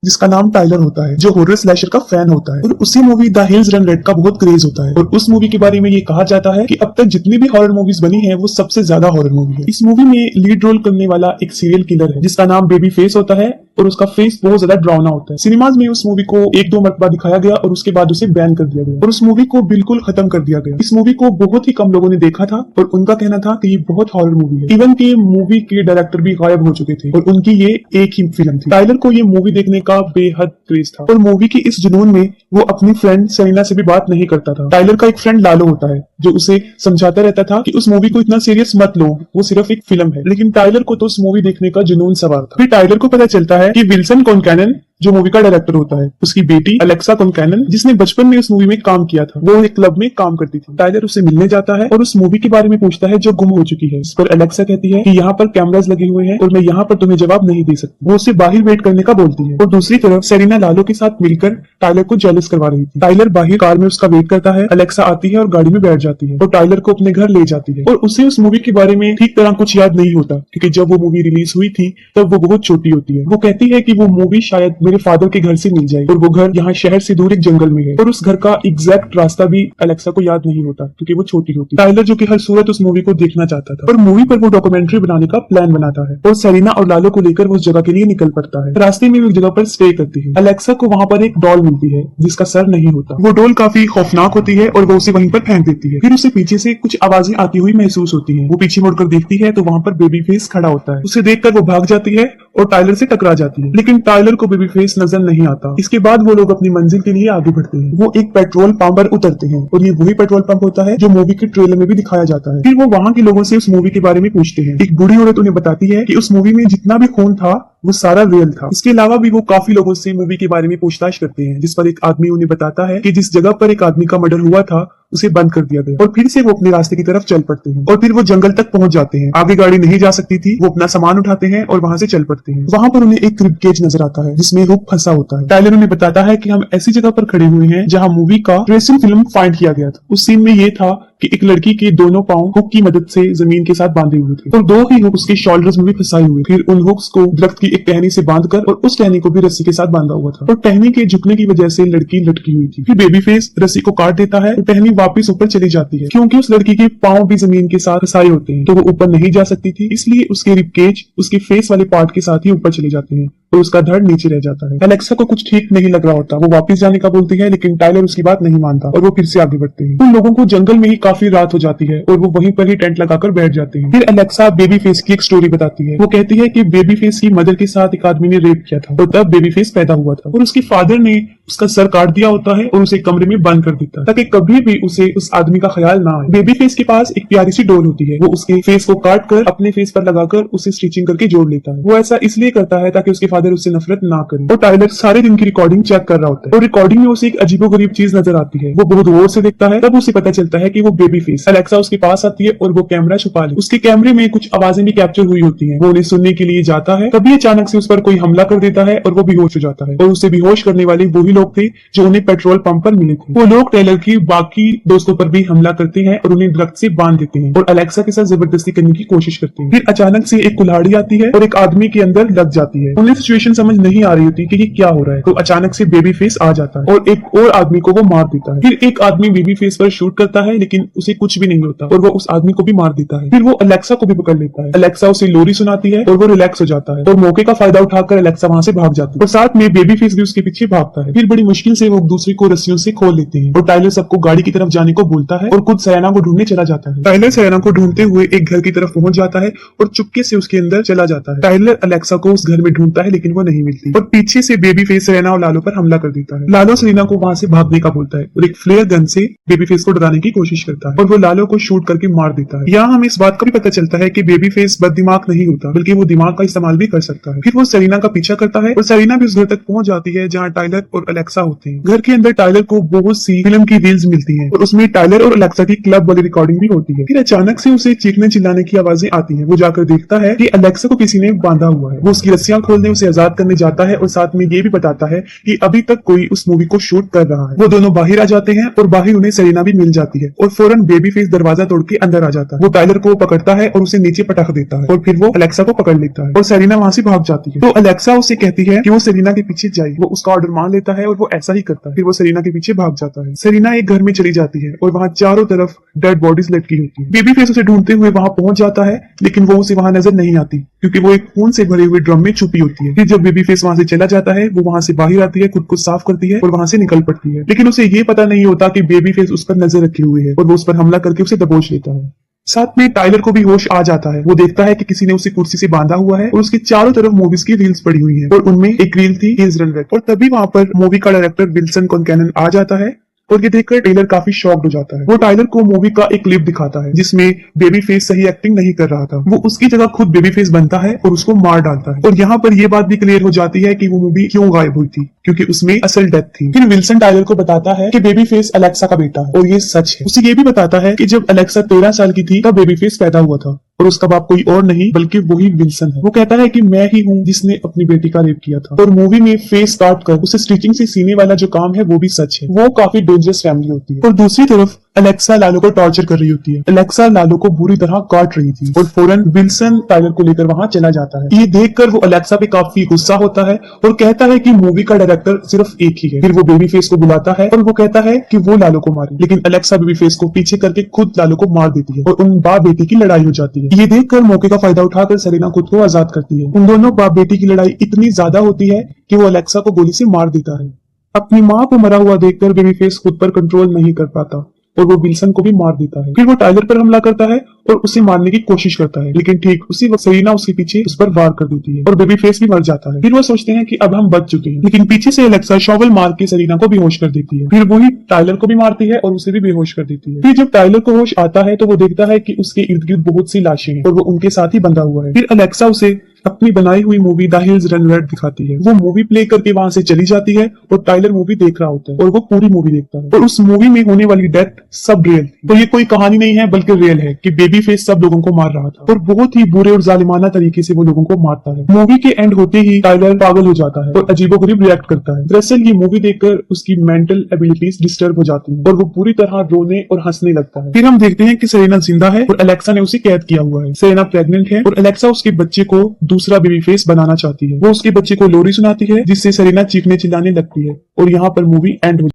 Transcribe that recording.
जिसका नाम टाइलर होता है, जो हॉरर स्लैशर का फैन होता है और उसी movie the hills run red का बहुत क्रेज होता है। और उस मूवी के बारे में ये कहा जाता है कि अब तक जितनी भी हॉरर मूवीज बनी है वो सबसे ज्यादा हॉरर मूवी है। इस मूवी में लीड रोल करने वाला एक सीरियल किलर है जिसका नाम बेबी फेस होता है और उसका फेस बहुत ज्यादा डरावना होता है। सिनेमाज में उस मूवी को एक दो मरतबा दिखाया गया और उसके बाद उसे बैन कर दिया गया और उस मूवी को बिल्कुल खत्म कर दिया गया। इस मूवी को बहुत ही कम लोगों ने देखा था और उनका कहना था कि ये बहुत हॉरर मूवी है। इवन कि मूवी के डायरेक्टर भी गायब हो चुके थे और उनकी ये एक ही फिल्म थी। टाइलर को ये मूवी देखने का बेहद क्रेज था और मूवी की इस जुनून में वो अपनी फ्रेंड सेलिना से भी बात नहीं करता था। टाइलर का एक फ्रेंड लालो होता है जो उसे समझाता रहता था कि उस मूवी को इतना सीरियस मत लो, वो सिर्फ एक फिल्म है। लेकिन टाइलर को तो उस मूवी देखने का जुनून सवार था। फिर टाइलर को पता चलता है कि विल्सन कॉनकैनन जो मूवी का डायरेक्टर होता है, उसकी बेटी अलेक्सा कॉनकैनन, जिसने बचपन में उस मूवी में काम किया था, वो एक क्लब में काम करती थी। टाइलर उससे मिलने जाता है और उस मूवी के बारे में पूछता है जो गुम हो चुकी है। इस पर अलेक्सा कहती है कि यहाँ पर कैमरास लगे हुए हैं और मैं यहाँ पर तुम्हें जवाब नहीं दे सकती। वो उससे बाहर वेट करने का बोलती है और दूसरी तरफ सेलिना लालो के साथ मिलकर टाइलर को जेलस करवा रही थी। टाइलर बाहर कार में उसका वेट करता है। अलेक्सा आती है और गाड़ी में बैठ जाती है और टाइलर को अपने घर ले जाती है और उसे उस मूवी के बारे में ठीक तरह कुछ याद नहीं होता क्योंकि जब वो मूवी रिलीज हुई थी तब वो बहुत छोटी होती है। वो कहती है कि वो मूवी शायद मेरे फादर के घर से मिल जाए और वो घर यहाँ शहर से दूर एक जंगल में है और उस घर का एग्जैक्ट रास्ता भी अलेक्सा को याद नहीं होता क्योंकि वो छोटी होती। टाइलर जो कि हर सूरत उस मूवी को देखना चाहता था और मूवी पर वो डॉक्यूमेंट्री बनाने का प्लान बनाता है और सेलिना और लालो को लेकर वो उस जगह के लिए निकल पड़ता है। रास्ते में वो एक जगह पर स्टे करती है। अलेक्सा को वहाँ पर एक डॉल मिलती है जिसका सर नहीं होता। वो डॉल काफी खौफनाक होती है और वो उसे वहीं पर फेंक देती है। फिर उसे पीछे से कुछ आवाजें आती हुई महसूस होती है। वो पीछे मुड़कर देखती है तो वहाँ पर बेबी फेस खड़ा होता है। उसे देखकर वो भाग जाती है और टाइलर से टकरा जाती है, लेकिन टाइलर को बेबी फेस नजर नहीं आता। इसके बाद वो लोग अपनी मंजिल के लिए आगे बढ़ते हैं। वो एक पेट्रोल पंप पर उतरते हैं और ये वही पेट्रोल पंप होता है जो मूवी के ट्रेलर में भी दिखाया जाता है। फिर वो वहाँ के लोगों से उस मूवी के बारे में पूछते हैं। एक बूढ़ी औरत उन्हें बताती है कि उस मूवी में जितना भी खून था वो सारा रियल था। इसके अलावा भी वो काफी लोगों से मूवी के बारे में पूछताछ करते हैं, जिस पर एक आदमी उन्हें बताता है कि जिस जगह पर एक आदमी का मर्डर हुआ था उसे बंद कर दिया गया और फिर से वो अपने रास्ते की तरफ चल पड़ते हैं और फिर वो जंगल तक पहुंच जाते हैं। आगे गाड़ी नहीं जा सकती थी। वो अपना सामान उठाते हैं और वहां से चल पड़ते हैं। वहां पर उन्हें एक क्रिब केज नजर आता है जिसमें हुक फंसा होता है। टाइलर उन्हें बताता है कि हम ऐसी जगह पर खड़े हुए हैं जहां मूवी का ट्रेसिंग फिल्म फाइंड किया गया था। उस सीन में ये था कि एक लड़की के दोनों पांव हुक की मदद से जमीन के साथ बांधे हुए थे और दो ही हुक उसके शोल्डर्स में भी फंसाए हुए। फिर उन हुक्स को दरख्त की एक टहनी से बांधकर और उस टहनी को भी रस्सी के साथ बांधा हुआ था और टहनी के झुकने की वजह से लड़की लटकी हुई थी। फिर बेबी फेस रस्सी को काट देता है और टहनी वापस ऊपर चली जाती है। क्योंकि उस लड़की के पांव भी जमीन के साथ फंसाए होते हैं तो वो ऊपर नहीं जा सकती थी, इसलिए उसके रिब केज उसके फेस वाले पार्ट के साथ ही ऊपर चले जाते हैं और उसका धड़ नीचे रह जाता है। अलेक्सा को कुछ ठीक नहीं लग रहा होता। वो वापस जाने का बोलती है लेकिन टाइलर उसकी बात नहीं मानता और वो फिर से आगे बढ़ते हैं। उन लोगों को जंगल में ही काफी रात हो जाती है और वो वहीं पर ही टेंट लगाकर बैठ जाते हैं। फिर अलेक्सा बेबी फेस की एक स्टोरी बताती है। वो कहती है कि बेबी फेस की मदर के साथ एक आदमी ने रेप किया था और तब बेबी फेस पैदा हुआ था और उसके फादर ने उसका सर काट दिया होता है और उसे कमरे में बंद कर देता है ताकि कभी भी उसे उस आदमी का ख्याल ना आए। बेबी फेस के पास एक प्यारी सी डॉल होती है। वो उसके फेस को काट कर अपने फेस पर लगाकर उसे स्टिचिंग करके जोड़ लेता है। वो ऐसा इसलिए करता है ताकि उसके फादर उससे नफरत ना करे। और टाइलर सारे दिन की रिकॉर्डिंग चेक कर रहा होता है और रिकॉर्डिंग में उसे एक अजीबोगरीब चीज नजर आती है। वो बहुत गौर से देखता है, तब उसे पता चलता है कि वो बेबी फेस। अलेक्सा उसके पास आती है और वो कैमरा छुपा ले। उसके कैमरे में कुछ आवाजें भी कैप्चर हुई होती हैं। वो उन्हें सुनने के लिए जाता है, तभी अचानक से उस पर कोई हमला कर देता है और वो बेहोश हो जाता है और उसे बेहोश करने वाले वही लोग थे जो उन्हें पेट्रोल पंप पर मिले थे। वो लोग टेलर की बाकी दोस्तों पर भी हमला करते हैं और उन्हें दरख्त से बांध देते हैं और अलेक्सा के साथ जबरदस्ती करने की कोशिश करते हैं। फिर अचानक से एक कुल्हाड़ी आती है और एक आदमी के अंदर लग जाती है। उन्हें सिचुएशन समझ नहीं आ रही होती कि ये क्या हो रहा है, तो अचानक से बेबी फेस आ जाता है और एक और आदमी को वो मार देता है। फिर एक आदमी बेबी फेस पर शूट करता है लेकिन उसे कुछ भी नहीं होता और वो उस आदमी को भी मार देता है। फिर वो अलेक्सा को भी पकड़ लेता है। अलेक्सा उसे लोरी सुनाती है और वो रिलैक्स हो जाता है और मौके का फायदा उठाकर अलेक्सा वहां से भाग जाती है और साथ में बेबी फेस भी उसके पीछे भागता है। फिर बड़ी मुश्किल से वो दूसरे को रस्सियों से खोल लेते हैं और टाइलर सबको गाड़ी की तरफ जाने को बोलता है और खुद सेलेना को ढूंढने चला जाता है। टाइलर सेलेना को ढूंढते हुए एक घर की तरफ पहुंच जाता है और चुपके से उसके अंदर चला जाता है। टाइलर अलेक्सा को उस घर में ढूंढता है लेकिन वो नहीं मिलती और पीछे से बेबी फेस सेलेना और लालो पर हमला कर देता है। लालो सेलेना को वहां से भागने का बोलता है और एक फ्लेयर गन से बेबी फेस को डराने की कोशिश करता है और वो लालो को शूट करके मार देता है। यहाँ हमें इस बात का भी पता चलता है कि बेबी फेस बददिमाग नहीं होता बल्कि वो दिमाग का इस्तेमाल भी कर सकता है। फिर वो सेलिना का पीछा करता है और सेलिना भी उस घर तक पहुंच जाती है जहाँ टाइलर और अलेक्सा होते हैं। घर के अंदर टाइलर को बहुत सी फिल्म की रील्स मिलती हैं और उसमें टाइलर और अलेक्सा की क्लब वाली रिकॉर्डिंग भी होती है। फिर अचानक से उसे चीखने चिल्लाने की आवाजें आती हैं। वो जाकर देखता है कि अलेक्सा को किसी ने बांधा हुआ है। वो उसकी रस्सियां खोलने उसे आजाद करने जाता है और साथ में ये भी बताता है कि अभी तक कोई उस मूवी को शूट कर रहा है। वो दोनों बाहर आ जाते हैं और बाहर उन्हें सेलिना भी मिल जाती है और फौरन बेबी फेस दरवाजा तोड़ के अंदर आ जाता है। वो टाइलर को पकड़ता है और उसे नीचे पटक देता है और फिर वो अलेक्सा को पकड़ लेता है और सेरेना वहां से भाग जाती है। तो अलेक्सा उसे कहती है कि वो सेरेना के पीछे जाए। वो उसका ऑर्डर मान लेता है और वो ऐसा ही करता है। फिर वो सेरेना के पीछे भाग जाता है। सेरेना एक घर में चली जाती है और वहाँ चारों तरफ डेड बॉडीज लटकी होती है। बेबी फेस उसे ढूंढते हुए वहां पहुंच जाता है, लेकिन वो उसे वहां नजर नहीं आती क्योंकि वो एक खून से भरे हुए ड्रम में छुपी होती है। फिर जब बेबी फेस वहां से चला जाता है, वो वहां से बाहर आती है, खुद को साफ करती है और वहां से निकल पड़ती है। लेकिन उसे ये पता नहीं होता कि बेबी फेस उस पर नजर रखी हुई है और वो उस पर हमला करके उसे दबोच लेता है। साथ में टाइलर को भी होश आ जाता है। वो देखता है कि किसी ने उसे कुर्सी से बांधा हुआ है और उसके चारों तरफ मूवीज की रील्स पड़ी हुई है और उनमें एक रील थी हिल्स रन रेड। और तभी वहां पर मूवी का डायरेक्टर विल्सन कॉनकैनन आ जाता है और ये देखकर टाइलर काफी शॉक्ड हो जाता है। वो टाइलर को मूवी का एक क्लिप दिखाता है जिसमें बेबी फेस सही एक्टिंग नहीं कर रहा था। वो उसकी जगह खुद बेबी फेस बनता है और उसको मार डालता है। और यहाँ पर यह बात भी क्लियर हो जाती है कि वो मूवी क्यों गायब हुई थी, क्योंकि उसमें असल डेथ थी। फिर विल्सन टाइलर को बताता है कि बेबी फेस अलेक्सा का बेटा है और ये सच है। उसे ये भी बताता है कि जब अलेक्सा 13 साल की थी तब बेबी फेस पैदा हुआ था और उसका बाप कोई और नहीं बल्कि वही विल्सन है। वो कहता है कि मैं ही हूँ जिसने अपनी बेटी का रेप किया था। और मूवी में फेस काट कर उसे स्टिचिंग से सीने वाला जो काम है वो भी सच है। वो काफी डेंजरस फैमिली होती है। और दूसरी तरफ अलेक्सा लालो को टॉर्चर कर रही होती है। अलेक्सा लालो को बुरी तरह काट रही थी और फौरन विल्सन टाइलर को लेकर वहां चला जाता है। ये देखकर वो अलेक्सा पे काफी गुस्सा होता है और कहता है कि मूवी का डायरेक्टर सिर्फ एक ही है। फिर वो बेबी फेस को बुलाता है और वो कहता है कि वो लालो को मारे, लेकिन अलेक्सा बेबी फेस को पीछे करके खुद लालो को मार देती है और उन बाप बेटी की लड़ाई हो जाती है। ये देखकर मौके का फायदा उठाकर सेरेना खुद को आजाद करती है। उन दोनों बाप बेटी की लड़ाई इतनी ज्यादा होती है कि वो अलेक्सा को गोली से मार देता है। अपनी माँ को मरा हुआ देखकर बेबी फेस खुद पर कंट्रोल नहीं कर पाता और वो विल्सन को भी मार देता है। फिर वो टाइलर पर हमला करता है और उसे मारने की कोशिश करता है, लेकिन ठीक उसी वक्त सेरेना उसके पीछे उस पर वार कर देती है और बेबी फेस भी मर जाता है। फिर वो सोचते हैं कि अब हम बच चुके हैं, लेकिन पीछे से अलेक्सा शॉवल मार के सेरेना को बेहोश कर देती है। फिर वही टाइलर को भी मारती है और उसे भी बेहोश कर देती है। फिर जब टाइलर को होश आता है तो वो देखता है कि उसके इर्द गिर्द बहुत सी लाशें हैं और वो उनके साथ ही बंधा हुआ है। फिर अलेक्सा उसे अपनी बनाई हुई movie the hills run red दिखाती है। वो मूवी प्ले करके वहां से चली जाती है और टाइलर मूवी देख रहा होता है और वो पूरी मूवी देखता है और उस मूवी में होने वाली डेथ सब रियल थी। तो ये कोई कहानी नहीं है बल्कि रियल है कि बेबी फेस सब लोगों को मार रहा था और बहुत ही बुरे और जालिमाना तरीके से वो लोगों को मारता है। मूवी के एंड होते ही टाइलर पागल हो जाता है और अजीबोगरीब रिएक्ट करता है। दरअसल ये मूवी देखकर उसकी मेंटल एबिलिटीज डिस्टर्ब हो जाती है और वो पूरी तरह रोने और हंसने लगता है। फिर हम देखते हैं कि सेरेना जिंदा है और अलेक्सा ने उसे कैद किया हुआ है। सेरेना प्रेग्नेंट है और अलेक्सा उसके बच्चे को दूसरा बेबी फेस बनाना चाहती है। वो उसके बच्चे को लोरी सुनाती है जिससे सेरेना चीखने चिल्लाने लगती है और यहाँ पर मूवी एंड हो